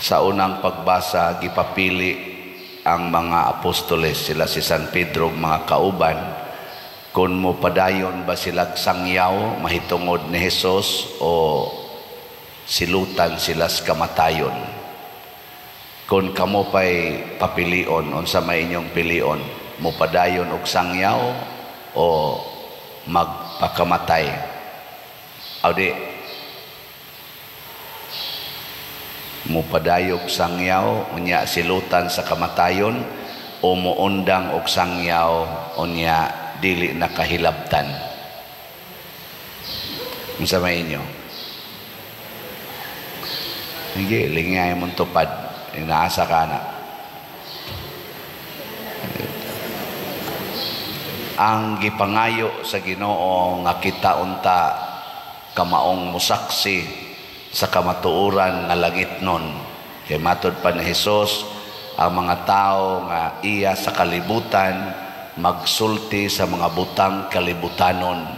Sa unang pagbasa, gipapili ang mga apostoles, sila si San Pedro, mga kauban, kung mo padayon ba silag sangyaw mahitungod ni Hesus o silutan sila sa kamatayon. Kung kamo pa'y papilion, unsa may inyong pilion, mo padayon og sangyaw o magpakamatay. Audi, mo padayog sangyaw unya silutan sa kamatayon o muundang og sangyaw unya dili nakahilabtan. Unsa may inyo? Sige, lingay mong tupad. Inaasa ka na. Ang gipangayo sa Ginoo nga kita unta kamaong musaksi sa kamatuoran nga langit nun. Kay matod pa ni Hesus, ang mga tao nga iya sa kalibutan magsulti sa mga butang kalibutanon.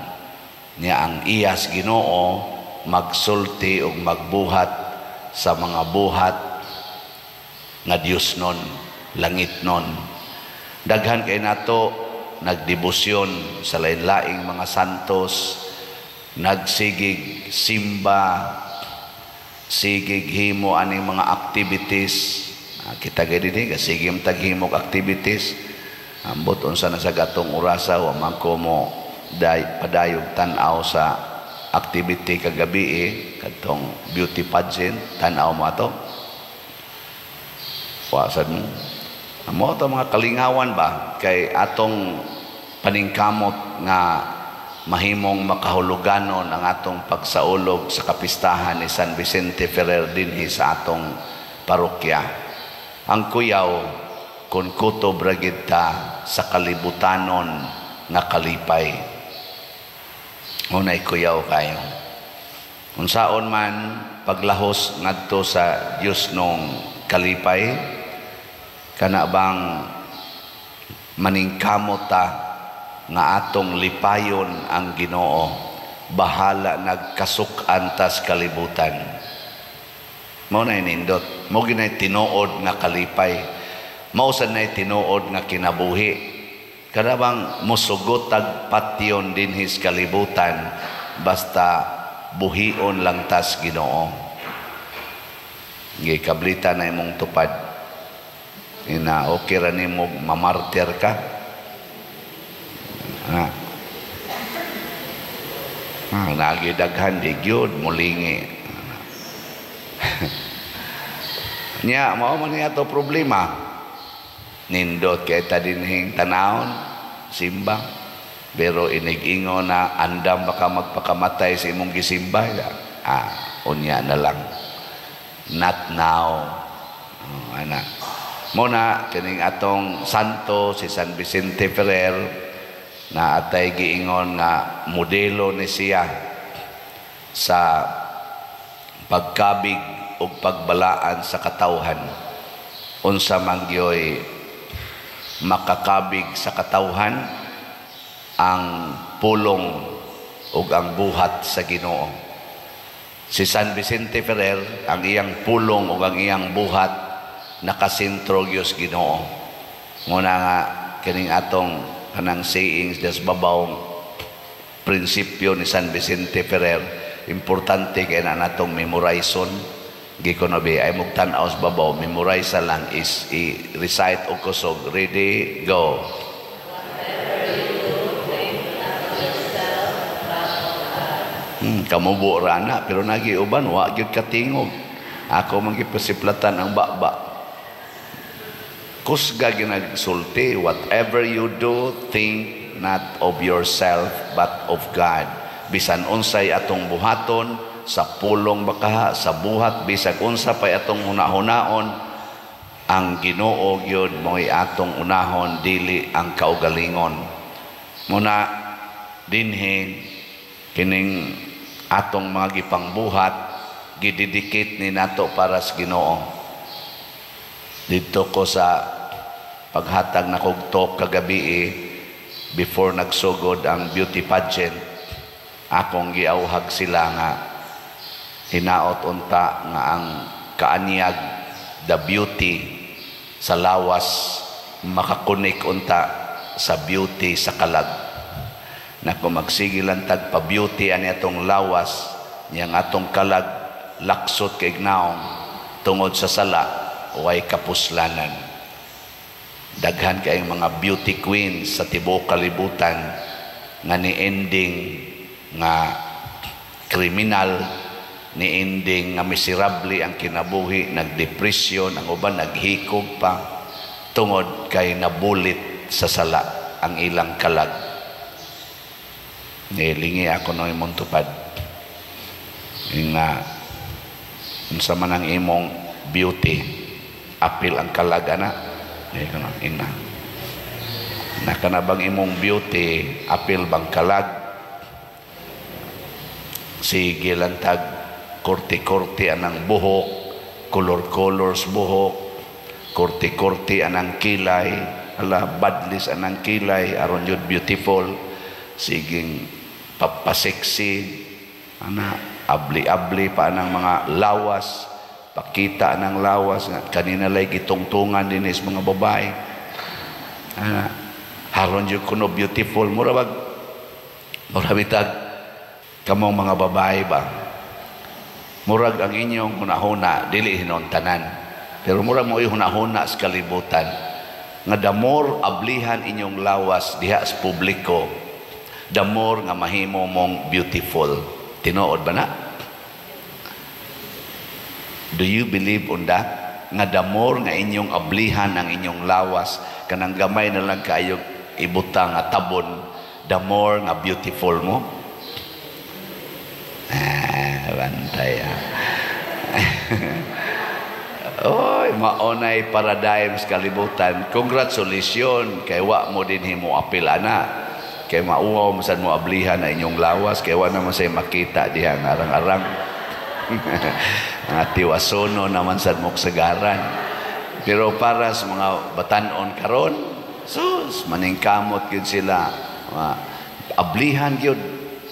Niya ang iya sa Ginoo magsulti ug magbuhat sa mga buhat nga Dios nun, langit nun. Daghan kay nato nagdebosyon sa lain-laing mga santos, nagsigig simba, sigig himo aning mga activities. Kita gay dinhi sige taghimog activities. Ambot unsa na sa gatong orasa wa man ko mo padayog tan-aw sa activity kagabi kadtong beauty pageant, tan-aw mo ato. Wasad mo. Amo to mga kalingawan ba kay atong paningkamot nga mahimong makahuluganon ang atong pagsaulog sa kapistahan ni San Vicente Ferrer dinhi sa atong parokya. Ang kuyaw kun kutob ra gid ta sa kalibutanon nga kalipay. Unay kuyaw kayo. Unsaon man paglahos ngadto sa Dios nung kalipay, kana bang maningkamot ta nga atong lipayon ang Ginoo, bahala nagkasuk-an tas kalibutan. Mao na nindot, mo ginay tinuod nga kalipay, mao sad nay tinuod nga kinabuhi. Kana bang musugot tag patyon dinhi sa kalibutan basta buhion lang tas Ginoo. Gikablita na imong tupad. Ina okay ra nimo mamartir ka. Nagidaghan di gyud mulingi. Nya mao man ato problema. Nindot kay ta dinhing tanawon simba. Pero inig-ingon na andam baka magpakamatay sa imong gisimba. Unya na lang. Not now. Anak. Muna kining atong santo si San Vicente Ferrer na atay giingon nga modelo ni siya sa pagkabig ug pagbalaan sa katawhan. Unsa man gyoy makakabig sa katawhan ang pulong ug ang buhat sa Ginoo. Si San Vicente Ferrer ang iyang pulong ug ang iyang buhat nakasentro Diyos Ginoo. Muna nga kining atong kanang sayings des babaw prinsipyo ni San Vicente Ferrer, importante kay na natong memorizon. Gikonobi ay mugtan-aw sa babaw, memorize lang is i-recite og kusog. Ready, go. Kamubo ra na pero nagiuban wa gyud katingog. Ako man gipasiplatan ang baba. Kusga ginagsulti, whatever you do, think not of yourself but of God. Bisan unsay atong buhaton sa pulong bakaha, sa buhat bisag unsa pay atong hunahunaon, ang Ginoo gyud mo'y atong unahon, dili ang kaugalingon. Muna dinhi kining atong mga gipangbuhat gididikit ni nato para sa Ginoo. Dito ko sa paghatag na kugtok kagabi before nagsugod ang beauty pageant, akong giauhag sila nga hinaot unta nga ang kaanyag the beauty sa lawas makakunik unta sa beauty sa kalag. Na kung magsigilan tag pa beauty ani atong lawas, niyang atong kalag laksot kay gnaong tungod sa sala way kapuslanan. Daghan kay mga beauty queens sa tibuok kalibutan nga ni ending nga kriminal, ni ending nga miserable ang kinabuhi, nagdepresyon, ang uban naghikog pa tungod kay nabulit sa sala ang ilang kalag. Nilingi ako ng imong tupad nga unsa man ang imong beauty, apil ang kalag ana. Ina nakanabang imong beauty, apil bang kalag, sige lang tag korte-korte anang buhok, color-colors buhok, korte-korte anang kilay, ala badlis anang kilay, aron yun beautiful, siging papaseksi, ana abli-abli pa anang mga lawas, pakita anang lawas, kanina lay gitungtungan din is mga babae, ana haron yun kuno beautiful, murabag, murabitag, kamong mga babae ba, murag ang inyong hunahuna, dili hinuntanan, pero murag mo hunahuna sa kalibutan, nga the more ablihan inyong lawas diha sa publiko, the more nga mahimo mong beautiful. Tinuod ba na? Do you believe on that? Nga the more nga inyong ablihan ang inyong lawas, kanang gamay na lang kayo ibutang nga tabon, the more nga beautiful mo. Bantay oy, maunay paradigm sa kalibutan. Congratulations kay wa mo din himo apil ana, kay mauwaw masan mo ablihan na inyong lawas, kay wa naman say makita diha nga arang-arang tiwasono naman sad mo kasagaran. Pero para sa mga batanon karon, sus maningkamot gyud sila, ablihan gyud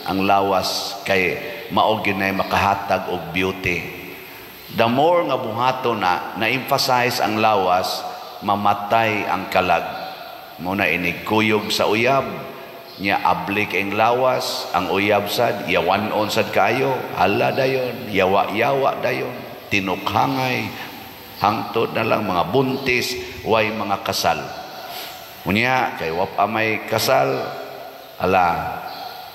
ang lawas, kay mao gyud nay makahatag og beauty. The more nga buhato na emphasize ang lawas, mamatay ang kalag. Muna inigkuyog sa uyab, niya ablik ang lawas, ang uyab sad, yawanon sad kayo, hala dayon, yawa-yawa dayon, tinukhangay, hangtod na lang mga buntis, way mga kasal. Unya, kay wap amay kasal, ala,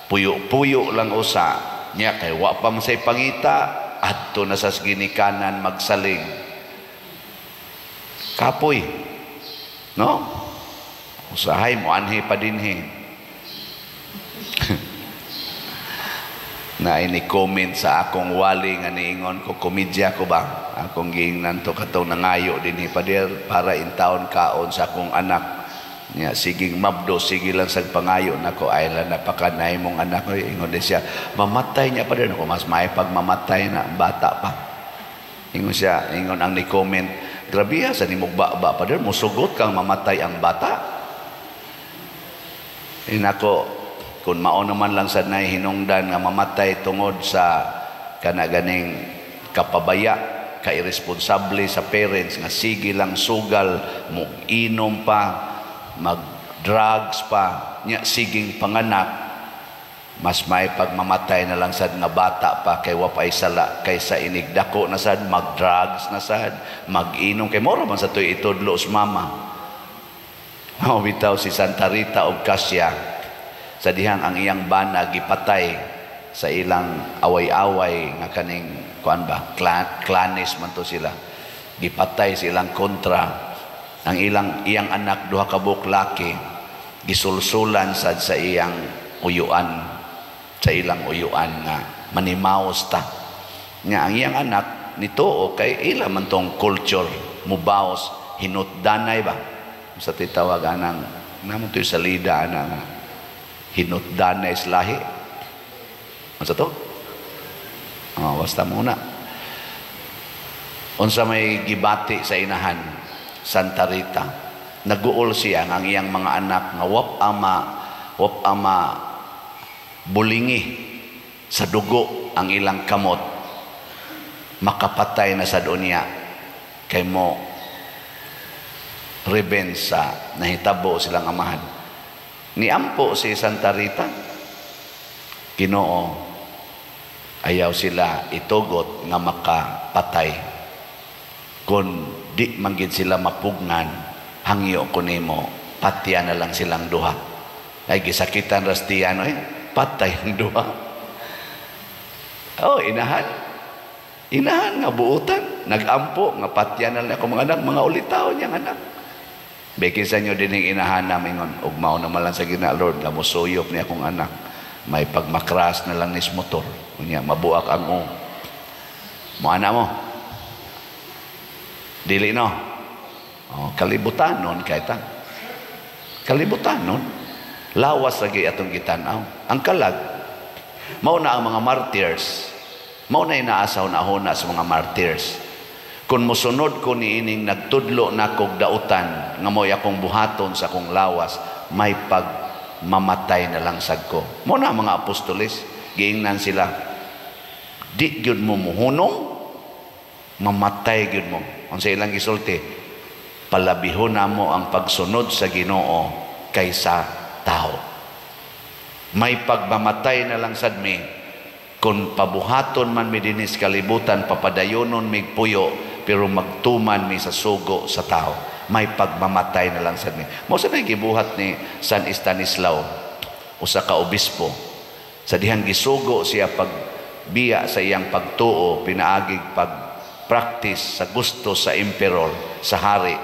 puyo-puyo lang usa, niya kay wap pa masay pangita, adto na sa ginikanan magsaling. Kapoy, no? Usahay mo anhi pa dinhi. Na ini-comment sa akong wali nga niingon ko, komedya ko ba? Akong giingnan to katong nangayo dinhi pa der para in taon kaon sa akong anak. Nya siging mabdo, sige lang sa pangayo nako, ay lang napakanay mong anak ko, ingon din siya, mamatay niya pa rin ako, mas may pagmamatay na bata pa. Ingon siya, ingon ang ni-comment, grabe sa nimog ba pa rin, musugot kang mamatay ang bata. Inako, kung mao naman lang sa nay hinungdan nga mamatay tungod sa kanaganing kapabaya, ka-irresponsable sa parents, nga sige lang sugal, inom pa, mag-drugs pa, nya siging panganak, mas may pagmamatay na lang sad nga bata pa, kay wapay sala, kaysa inigdako na sad, mag-drugs na sad, mag-inom, kay mora man sa to'y itudlo sa mama. Bitaw si Santa Rita og Kasya, sa dihang ang iyang bana gipatay sa ilang away-away nga kaning kuan ba, clanes man to sila, gipatay sa ilang kontra. Ang iyang anak duha ka buklaki gisulsulan sad sa iyang uyuan, sa ilang uyuan nga manimaos ta. Nga ang iyang anak nito kay ila man tong culture mubaos, hinutdanay ba sa titawagan ng namon to salida na hinutdanay sa lahi. Ano to? Basta muna. Unsa may gibati sa inahan Santa Rita, naguol siya ng iyang mga anak nga wap ama bulingi sa dugo ang ilang kamot, makapatay na sa dunya. kay mo revenge sa nahitabo silang amahan. Niampo si Santa Rita, Ginoo, ayaw sila itugot nga makapatay. Kung di manggid sila mapugnan, hangyo ko nimo, patya na lang silang duha. Ay gisakitan rastiyan, patay ang duha. Oh, inahan nga buutan, nagampo nga patya na lang ako mga anak, mga ulitaw niyang anak. Bekin sa inyo din yung inahan namin ngon, ugmaw naman lang sa gina, Lord, nga musuyop niya akong anak. May pagmakras na lang nis motor. Kunya, mabuak ang mo anak mo. Dili no. Oh, kalibutan nun, kahit kalibutan nun. Lawas lagi atong gitanaw. Ang kalag, mauna ang mga martyrs. Mauna inaasaw na huna sa mga martyrs. Kung musunod ko niining nagtudlo na kog dautan, nga mo'y akong buhaton sa akong lawas, may pagmamatay na lang sad ko. Mauna mga apostolis, giingnan sila, di gyud mo muhunong, mamatay gyud mo. Ang sa ilang gisulti, palabihon na mo ang pagsunod sa Ginoo kaysa tao. May pagmamatay na lang sad mi, kung pabuhaton man mi dinis kalibutan, papadayonon mig puyo, pero magtuman mi sa sugo sa tao. May pagmamatay na lang sad mi. Mao sa gibuhat ni San Estanislao, usa ka obispo. Sa dihang gisugo siya pagbiya sa iyang pagtuo, pinaagig pag-practice sa gusto sa emperor, sa hari,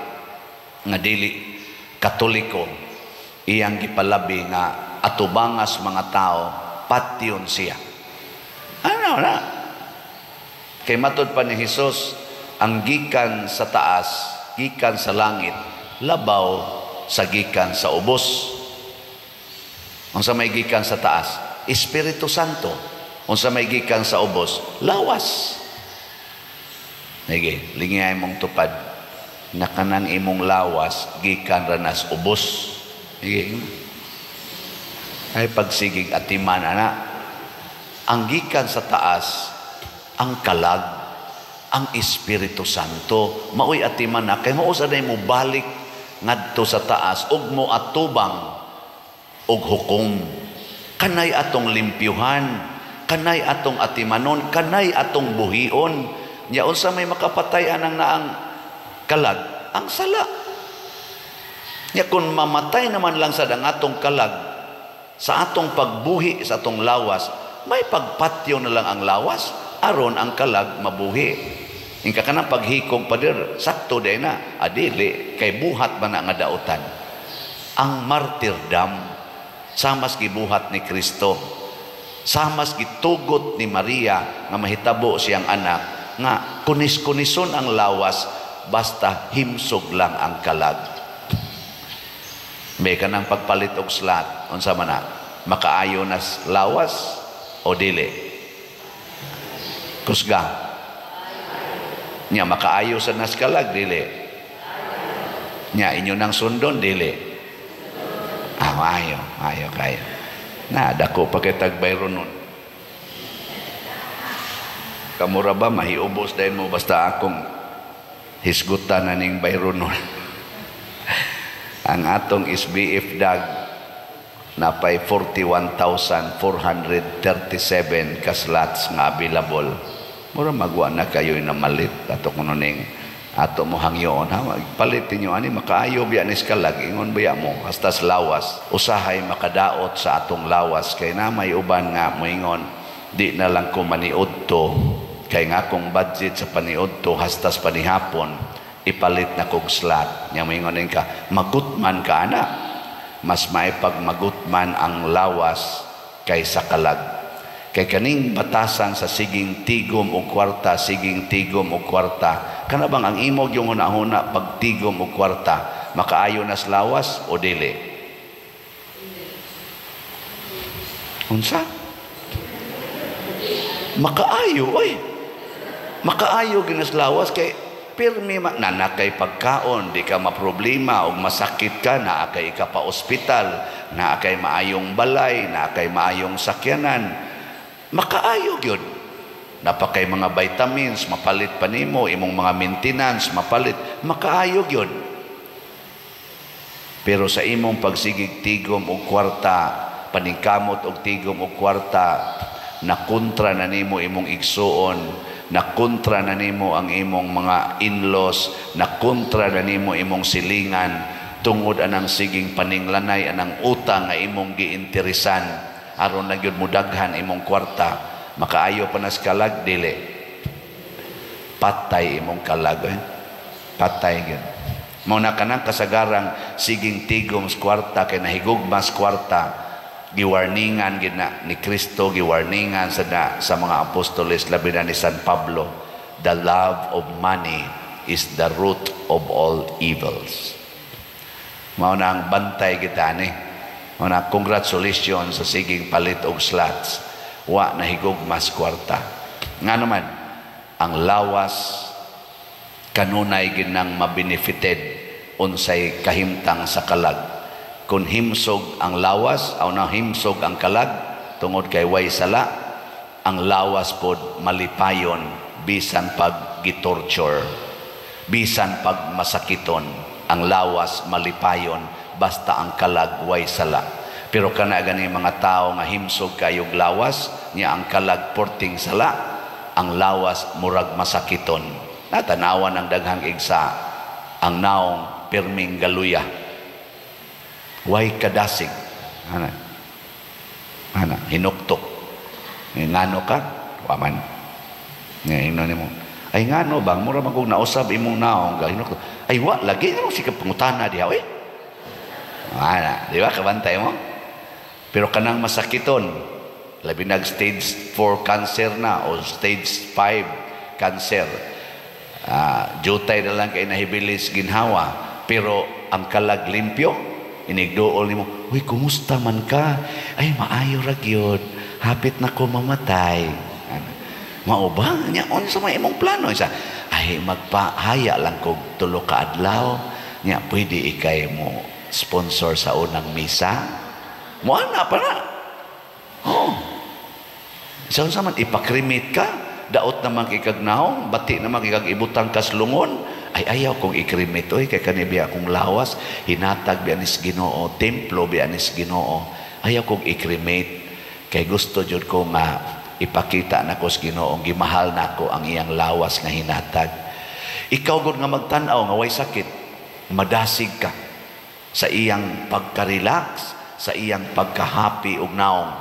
nga dili Katoliko, iyang gipalabi nga atubangas mga tao, patyon siya. Ano na? Kay matod pa ni Jesus, ang gikan sa taas, gikan sa langit, labaw sa gikan sa ubos. Ang sa may gikan sa taas, Espiritu Santo. Ang sa may gikan sa ubos, lawas. Nige, lingay mong tupad, na kanang imong lawas, gikan ranas ubos. Nige, ay pagsigig atiman, anak. Ang gikan sa taas, ang kalag, ang Espiritu Santo, maoy atiman na, kay mausa na mo balik ngadto sa taas, ug mo atubang, ug hukom. Kanay atong limpyuhan, kanay atong atimanon, kanay atong buhion. Nya unsa may makapatay anang naang kalag, ang sala. Nya kung mamatay naman lang sa atong kalag, sa atong pagbuhi sa atong lawas, may pagpatyo na lang ang lawas, aron ang kalag mabuhi. Ingka ka ng paghikog pader, sakto day na, adili, kay buhat man nga dautan. Ang martyrdom, samas gibuhat ni Kristo, samas gitugot ni Maria, nga mahitabo siyang anak, nga kunis-kunison ang lawas, basta himsog lang ang kalag. May ka ng pagpalit og slat, unsa man na, makaayo na lawas, o dili? Kusga. Nya makaayo sa naskalag, dili? Nya inyo nang sundon, dili? Ayo kayo. Na, dako pagkitag bayron nun. Kamura ba, mahiubos dahil mo basta akong hisgutan na ning bayron nun. Ang atong SBF dag, napay 41,437 ka slots nga available. Mura magwa na kayo na malit ato kuno ning ato mo hangyoon ha, palitin niyo ani makaayo biya ni skalag ingon biya mo hasta sa lawas, usahay makadaot sa atong lawas, kay na may uban nga moingon di na lang ko maniudto, kay nga akong budget sa paniudto hasta sa panihapon ipalit na kog slot. Nya moingon ka magutman ka ana, mas maipag magutman ang lawas kaysa kalag. Kay kaning batasan sa siging tigom o kwarta, siging tigom o kwarta, kana bang ang imog yung hunahuna pag tigom o kwarta, makaayo na sa lawas o dili? Unsa? Makaayo, oy. Makaayo ginas lawas kay pirmi nanakay pagkaon, di ka maproblema o masakit ka, naakay ka pa ospital, naakay maayong balay, naakay maayong sakyanan, makaayo yun. napakay mga vitamins, mapalit pa nimo, imong mga maintenance, mapalit, makaayog yun. Pero sa imong pagsigig tigom og kwarta, paningkamot og tigom og kwarta, nakontra na nimo imong igsuon, nakontra na nimo ang imong mga in-laws, nakontra na nimo imong silingan, tungod anang siging paninglanay anang utang nga imong giinteresan, aron na gyud mudaghan imong kwarta, makaayo pa nas kalag, dili. Patay imong kalag, patay gyud. Mao na kanang kasagarang siging tigom sa kwarta kay nahigugmas kwarta, giwarningan gid na ni Kristo, giwarningan sa mga apostoles, labi na ni San Pablo, the love of money is the root of all evils. Mao na ang bantay kita ni. Mao na congratulations sa siging palit og slots, wa nahigugmas kwarta. Nga naman ang lawas kanunay ginang mabenefited unsay kahimtang sa kalag. Kung himsog ang lawas o na himsog ang kalag tungod kay way sala, ang lawas pod malipayon bisan pag gitorture, bisan pag masakiton, ang lawas malipayon basta ang kalag way sala. Pero kana gani mga tao nga himsog kayog lawas niya ang kalag porting sala, ang lawas murag masakiton. Natanawan ang daghang igsa ang naong pirming galuya, way kadasig, hinuktok, ngano ka, waman, ngayon ni mo, ay ngano bang, mura magong nausab imong naong, hinuktok, ay wa, lagi na mo sikap pangutana diha, di ba, kabantay mo? Pero kanang masakiton, labi nag stage 4 cancer na, o stage 5 cancer, jutay na lang kay nahibilis ginhawa, pero ang kalag limpyo, inigdool ni mo, uy, kumusta man ka? Ay, maayo ra gyud, hapit na ko mamatay. Mao ba nya on sa may imong plano isa? Ay, magpahaya lang kog 3 ka adlaw, nya pwede ikay mo sponsor sa unang misa. Mo ana pa na. Oh. Sa man ipakrimit ka, daot naman kikagnaw, bati naman kikag-ibutang kaslungon, ay ayaw kong ikrimit, oy, kay kanibiya akong lawas, hinatag bianis Ginoo, templo bianis Ginoo, ayaw kong ikrimit, kay gusto jud ko nga ipakita na ko sa Ginoo, gimahal na ko ang iyang lawas nga hinatag. Ikaw gud nga magtan-aw nga way sakit, madasig ka sa iyang pagka-relax, sa iyang pagka-happy ug naong.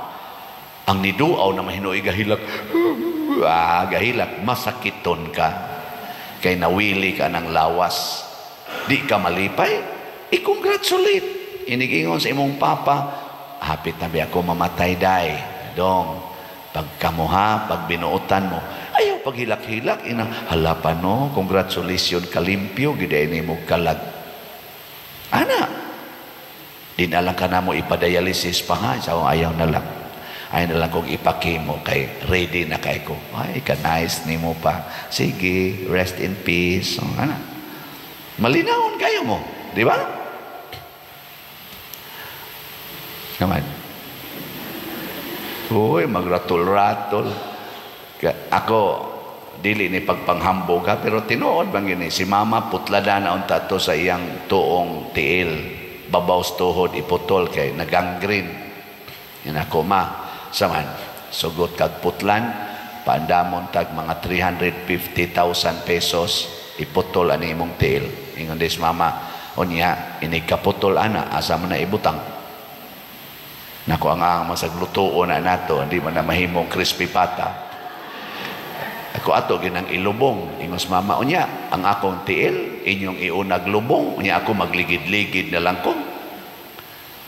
Ang niduaw na mahinuoy gahilak, gahilak, masakiton ka. Kay nawili ka ng lawas, di ka malipay, i-congratulate. Inigingon sa imong papa, hapit na biya ako mamatay day. Dong, pagkamuha, pag binuutan mo, ayaw paghilak-hilak, inang halapan no, congratulations, kalimpyo, giday ni mo kalag. Ana, di na lang ka na mo ipadialysis pa nga, sa ayaw na lang. Ay na lang kong ipakimo kay ready na kay ko. Ay, ka-nice ni mo pa. Sige, rest in peace. So, ano? Malinawon kayo mo. Di ba? Kaman. Uy, magratol-ratol. Ako, dili ni pagpanghambog ha, pero tinuod bang gini. Si mama, putlada na unta to sa iyang tuong tiil. Babaw tuhod, iputol kay nagangrene. Yan ako, ma. Saman, sugot kag putlan, paandamon tag mga 350,000 pesos, iputol ani imong tiil. Ingon des mama, unya, inikaputol ana, asa man na ibutang. Nako ang masaglutuon na nato, hindi man na mahimong crispy pata. Ako ato ginang ilubong, ingos mama, unya, ang akong tiil, inyong iunag lubong, unya ako magligid-ligid na lang ko.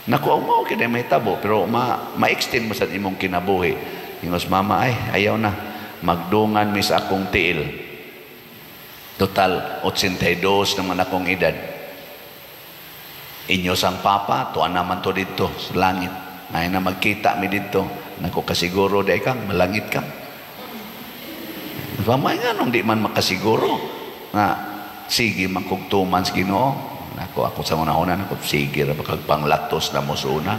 Naku, ang mao kina may tabo, pero ma-extend mo sa imong kinabuhi. Ingos mama, ay, ayaw na. Magdungan mi sa akong tiil. Total, 82 naman akong edad. Inyo sang papa, tuan naman to dito, sa langit. Ngayon na magkita mi dito. Naku, kasiguro, day kang, malangit kang. Mamay nga, nung di man makasiguro. Nga, sige, magkugtuman sa Ginoo. Ako sa una-una, sige, pagpanglatos na mo sa una.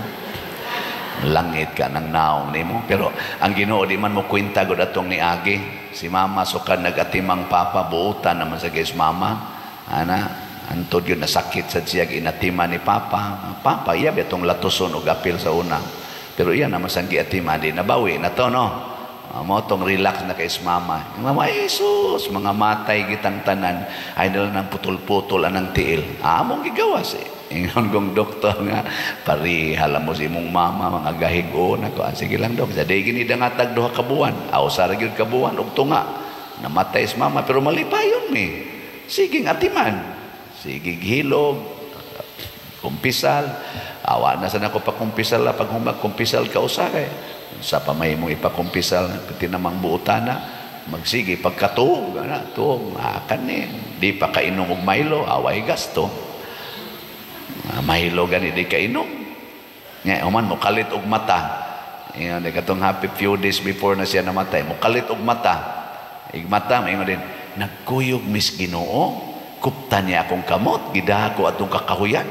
langit ka ng naong nimo. Pero ang Ginoo di man mo kwenta gud atong niagi. Si mama sukad nagatimang papa, buutan naman sa guys mama. Ana, antod yun nasakit sa siya inatima ni papa. Papa, iya betong latuson o apil sa una. Pero iya naman sa giatima di nabawi na to, no? Mo tong relax na kay mama. Mama, Jesus, mga matay gitang tanan, ay nila ng putol-putol anang tiil. Among gigawas eh. Ingon kong doktor nga, parihala mo si mong mama, mga gahigon ako. Sige lang dok, jadi gini dangatag duha ka buwan. Aw sa gyud ka buwan og tunga. Namatay si mama pero malipayon mi. Sige atiman. Sige hilog. Kumpisal. Awa na sa nako pa kumpisal la pag humag kumpisal ka usa kay. Sa pamay mo ipakumpisal pati namang buutana. Magsige pagkatuog na tuog akan ni. Di pa kainom og Milo, away gasto. Mahilo gani di kainom. Nga uman mo kalit og mata. Ingon di katong happy few days before na siya namatay. Mo kalit og mata. Igmata mo ingon din, nagkuyog mis Ginoo, kuptan niya akong kamot, gidaha ko atong kakahuyan.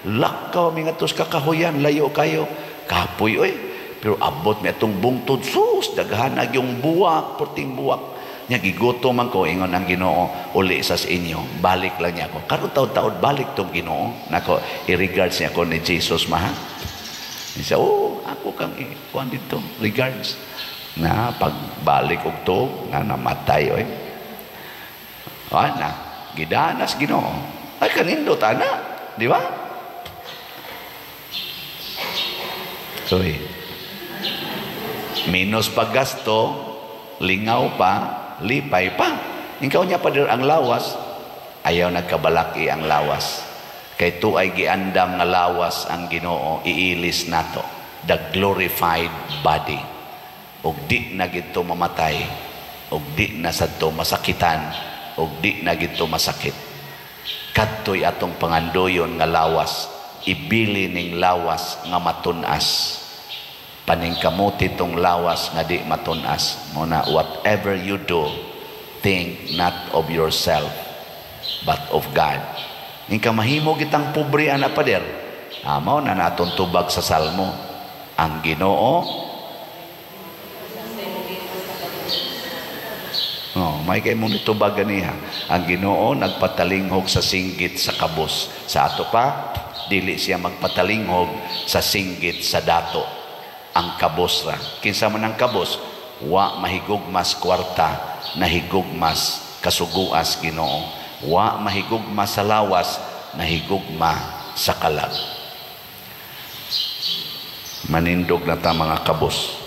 Lakaw mi ngatos kakahuyan, layo kayo. Kapoy oy. Pero abot mi atong bungtod sus, daghanag yung buwak, puting buwak. Nya gigutom man ko ingon ang Ginoo uli sa inyo, balik lang niya ako karon taud-taud balik tong Ginoo nako i-regards niya ako ni Jesus maha. Siya ako kang kuan dito regards na pagbalik og to nga namatay oy ana gidanas Ginoo ay kanindot ana di ba? Soy minus paggasto lingaw pa lipay pa. Ikaw niya pa ang lawas, ayaw nagkabalaki ang lawas. Kay tu ay giandam nga lawas ang Ginoo iilis nato, the glorified body. Og di na gito mamatay, og di na sadto masakitan, og di na gito masakit. Kadtoy atong pangandoyon nga lawas, ibili ning lawas nga matunas. Paningkamuti tong lawas nga di matunas. Muna, whatever you do, think not of yourself, but of God. Ingka mahimo kitang pobre ana pader. Amaw na naton tubag sa Salmo. Ang Ginoo. May kay mong nitubag ganiha. Ang Ginoo nagpatalinghog sa singgit sa kabus. Sa ato pa, dili siya magpatalinghog sa singgit sa dato. Ang kabos ra. Kinsa man ang kabos, wa mahigugmas kwarta, nahigugmas kasuguas Ginoo. Wa mahigugmas sa lawas, nahigugma sa kalag. Manindog na ta mga kabos.